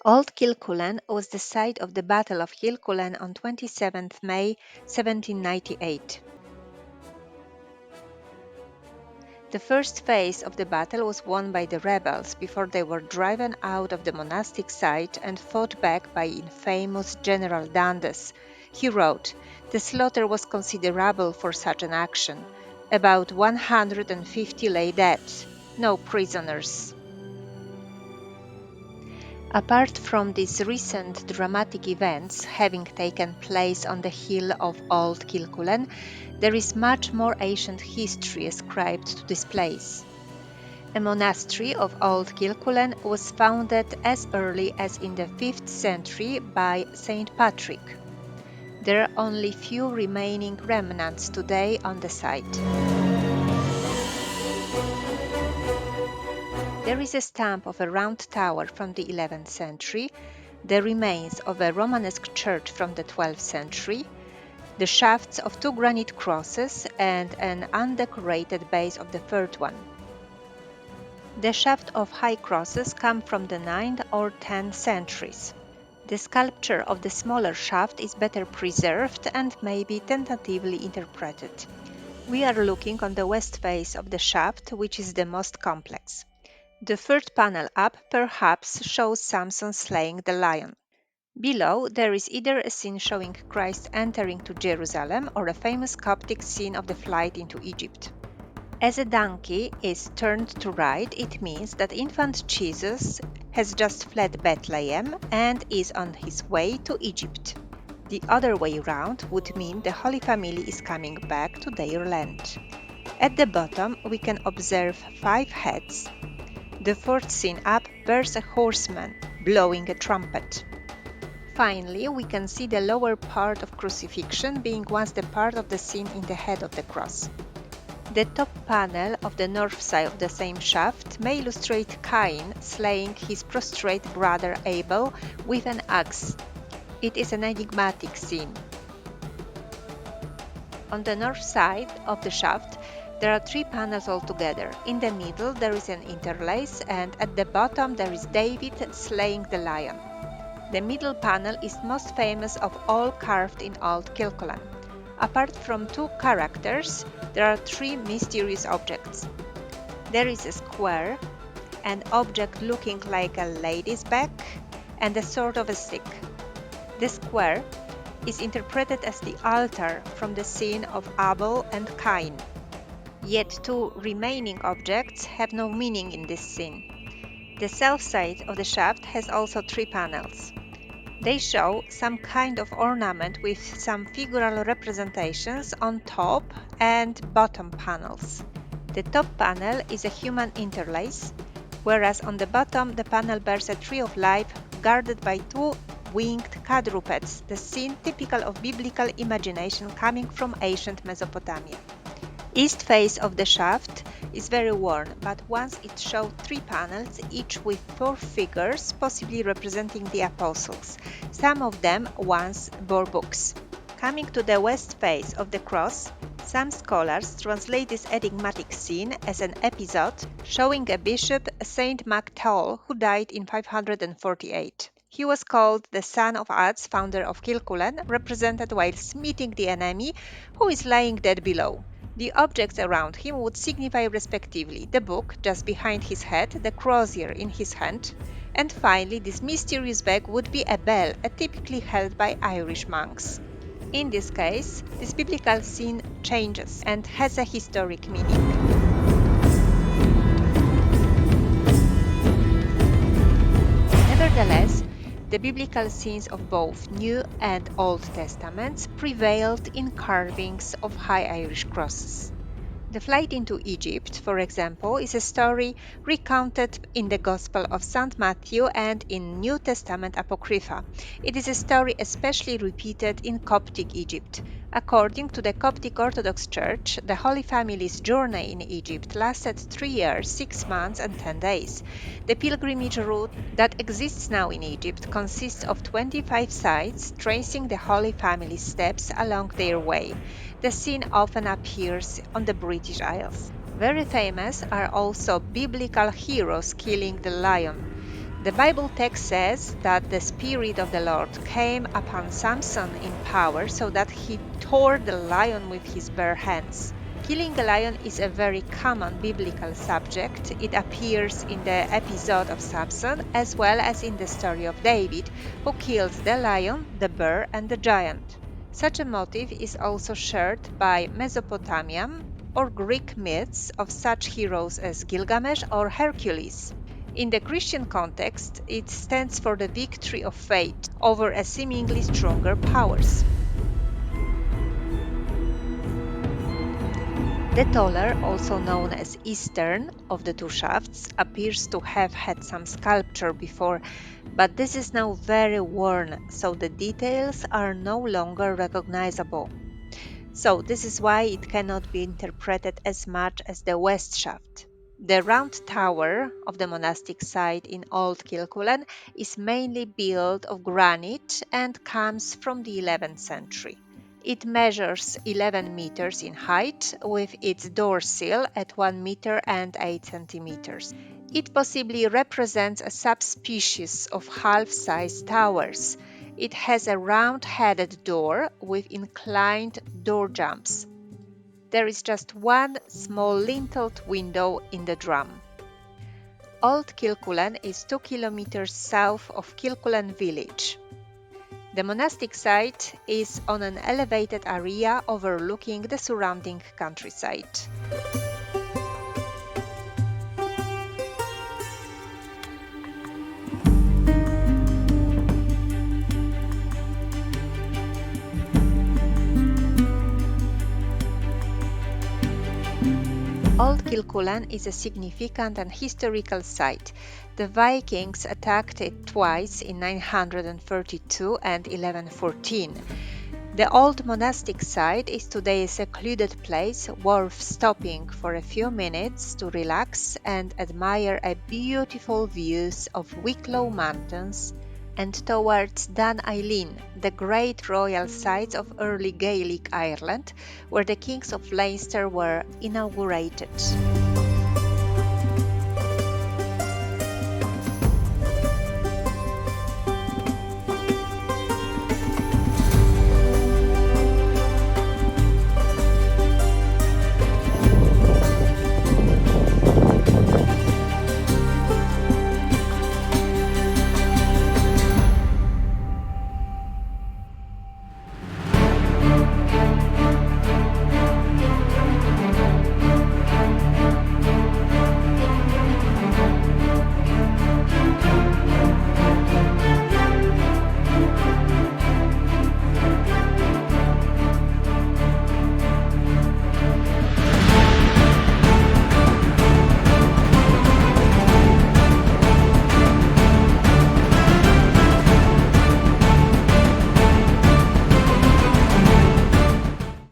Old Kilcullen was the site of the Battle of Kilcullen on 27th May 1798. The first phase of the battle was won by the rebels before they were driven out of the monastic site and fought back by infamous General Dundas. He wrote, "The slaughter was considerable for such an action. About 150 lay dead, no prisoners." Apart from these recent dramatic events having taken place on the hill of Old Kilcullen, there is much more ancient history ascribed to this place. A monastery of Old Kilcullen was founded as early as in the 5th century by Saint Patrick. There are only few remaining remnants today on the site. There is a stump of a round tower from the 11th century, the remains of a Romanesque church from the 12th century, the shafts of 2 granite crosses, and an undecorated base of the third one. The shaft of high crosses come from the 9th or 10th centuries. The sculpture of the smaller shaft is better preserved and may be tentatively interpreted. We are looking on the west face of the shaft, which is the most complex. The third panel up perhaps shows Samson slaying the lion. Below, there is either a scene showing Christ entering to Jerusalem or a famous Coptic scene of the flight into Egypt. As a donkey is turned to right, it means that infant Jesus has just fled Bethlehem and is on his way to Egypt. The other way round would mean the Holy Family is coming back to their land. At the bottom, we can observe 5 heads. The fourth scene up bears a horseman blowing a trumpet. Finally, we can see the lower part of crucifixion being once the part of the scene in the head of the cross. The top panel of the north side of the same shaft may illustrate Cain slaying his prostrate brother Abel with an axe. It is an enigmatic scene. On the north side of the shaft, there are 3 panels altogether. In the middle there is an interlace, and at the bottom there is David slaying the lion. The middle panel is most famous of all carved in Old Kilcullen. Apart from 2 characters, there are 3 mysterious objects. There is a square, an object looking like a lady's back, and a sort of a stick. The square is interpreted as the altar from the scene of Abel and Cain. Yet 2 remaining objects have no meaning in this scene. The south side of the shaft has also 3 panels. They show some kind of ornament with some figural representations on top and bottom panels. The top panel is a human interlace, whereas on the bottom the panel bears a tree of life guarded by 2 winged quadrupeds, the scene typical of biblical imagination coming from ancient Mesopotamia. East face of the shaft is very worn, but once it showed 3 panels, each with 4 figures, possibly representing the apostles. Some of them once bore books. Coming to the west face of the cross, some scholars translate this enigmatic scene as an episode showing a bishop, Saint Mactol, who died in 548. He was called the son of Ats, founder of Kilcullen, represented while meeting the enemy, who is lying dead below. The objects around him would signify respectively the book just behind his head, the crozier in his hand, and finally this mysterious bag would be a bell, typically held by Irish monks. In this case, this biblical scene changes and has a historic meaning. Nevertheless, the biblical scenes of both New and Old Testaments prevailed in carvings of high Irish crosses. The flight into Egypt, for example, is a story recounted in the Gospel of St. Matthew and in New Testament Apocrypha. It is a story especially repeated in Coptic Egypt. According to the Coptic Orthodox Church, the Holy Family's journey in Egypt lasted 3 years, 6 months, and 10 days. The pilgrimage route that exists now in Egypt consists of 25 sites tracing the Holy Family's steps along their way. The scene often appears on the British Isles. Very famous are also biblical heroes killing the lion. The Bible text says that the Spirit of the Lord came upon Samson in power so that he tore the lion with his bare hands. Killing a lion is a very common biblical subject. It appears in the episode of Samson as well as in the story of David, who killed the lion, the bear, and the giant. Such a motive is also shared by Mesopotamian or Greek myths of such heroes as Gilgamesh or Hercules. In the Christian context, it stands for the victory of faith over a seemingly stronger powers. The taller, also known as eastern, of the two shafts appears to have had some sculpture before, but this is now very worn, so the details are no longer recognizable. So this is why it cannot be interpreted as much as the west shaft. The round tower of the monastic site in Old Kilcullen is mainly built of granite and comes from the 11th century. It measures 11 meters in height with its door sill at 1 meter and 8 centimeters. It possibly represents a subspecies of half-size towers. It has a round-headed door with inclined door jambs. There is just one small linteled window in the drum. Old Kilcullen is 2 kilometers south of Kilcullen village. The monastic site is on an elevated area overlooking the surrounding countryside. Old Kilcullen is a significant and historical site. The Vikings attacked it twice in 932 and 1114. The old monastic site is today a secluded place worth stopping for a few minutes to relax and admire a beautiful views of Wicklow Mountains and towards Dan Eilean, the great royal sites of early Gaelic Ireland, where the kings of Leinster were inaugurated.